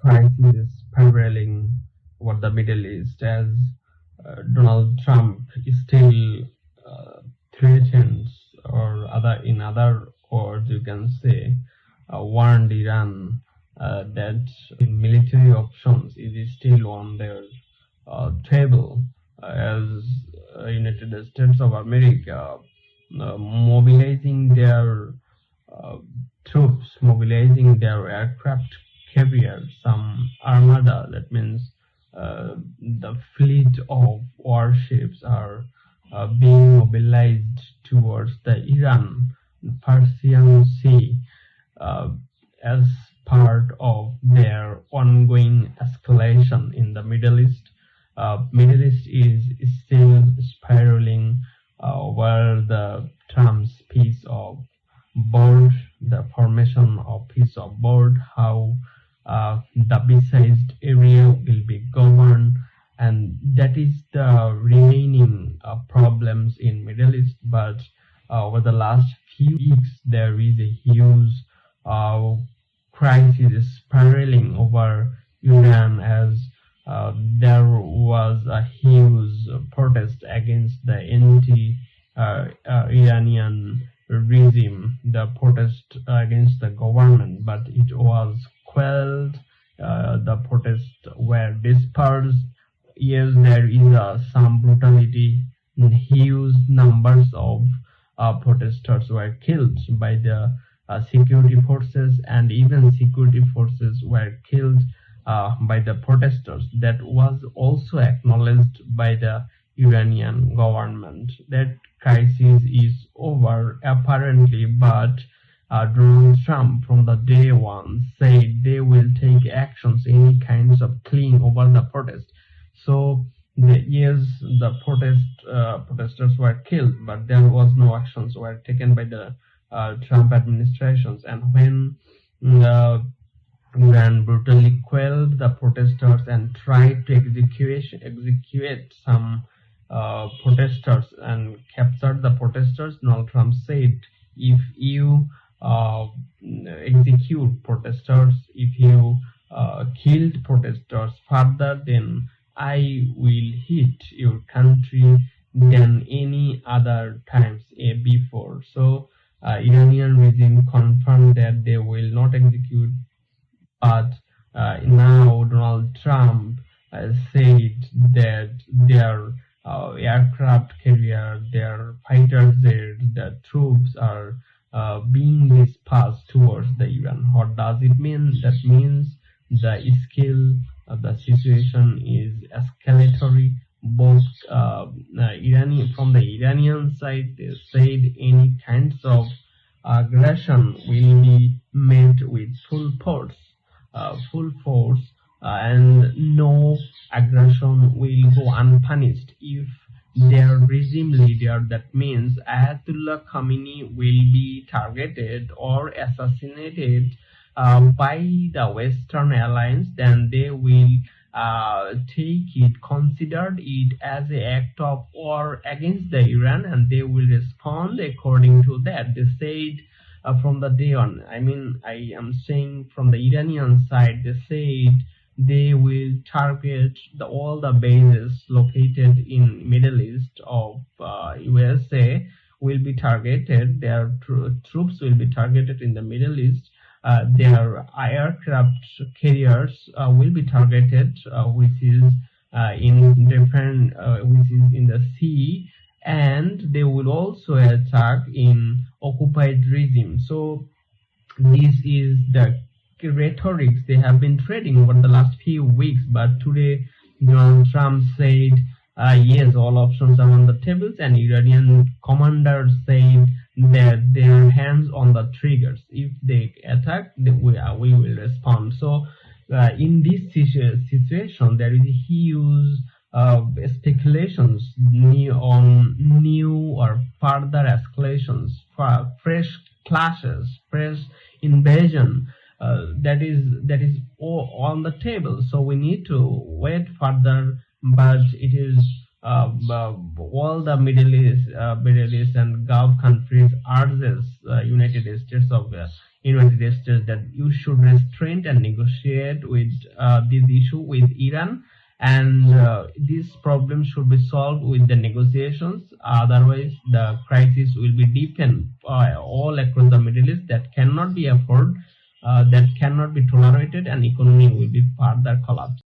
crisis spiraling over the Middle East as Donald Trump still threatens, or in other words, you can say, warned Iran that military options is still on their table as United States of America mobilizing their uh, troops, mobilizing their aircraft carriers, some armada. That means the fleet of warships are being mobilized towards the Iran Persian Sea uh, as part of their ongoing escalation in the Middle East. Middle East is still spiraling over the Trump's piece of board, the formation of piece of board, how the besieged area will be governed, and that is the remaining problems in Middle East. But over the last few weeks, there is a huge uh, crisis spiraling over Iran as there was a huge protest against the anti-Iranian regime, the protest against the government, but it was quelled. The protests were dispersed. Yes, there is some brutality. Huge numbers of protesters were killed by the security forces, and even security forces were killed by the protesters. That was also acknowledged by the Iranian government. That crisis is over apparently, but Donald Trump from the day one said they will take actions, any kinds of clean over the protest. So yes, the protesters were killed, but there was no actions were taken by the Trump administrations. And when uh, Iran brutally quelled the protesters and tried to execute some protesters and captured the protesters, Donald Trump said, if you execute protesters, if you killed protesters further, then I will hit your country than any other times before. So Iranian regime confirmed that they will not execute, but now Donald Trump said that their aircraft carrier, their fighter jets, their troops are being dispatched towards the Iran. What does it mean? That means the scale of the situation is escalatory. Both from the Iranian side, they said any kinds of aggression will be met with full force, and no aggression will go unpunished. If their regime leader, that means Ayatollah Khamenei, will be targeted or assassinated by the Western alliance, then they will considered it as an act of war against the Iran, and they will respond according to that. They said from the day on. I mean, I am saying from the Iranian side, they said they will target all the bases located in Middle East of USA will be targeted. Their troops will be targeted in the Middle East. Their aircraft carriers will be targeted, which is which is in the sea, and they will also attack in occupied regime. So this is the rhetoric they have been trading over the last few weeks. But today, Donald Trump said, yes, all options are on the tables, and Iranian commanders said that their hands on the triggers. If they attack, we will respond. So in this situation, there is huge speculations on new or further escalations, fresh clashes, fresh invasion. That is all on the table. So we need to wait further. But it is all the Middle East and Gulf countries urges United States of United States that you should restrain and negotiate with this issue with Iran, and this problem should be solved with the negotiations. Otherwise, the crisis will be deepened all across the Middle East that cannot be afforded, that cannot be tolerated, and economy will be further collapse.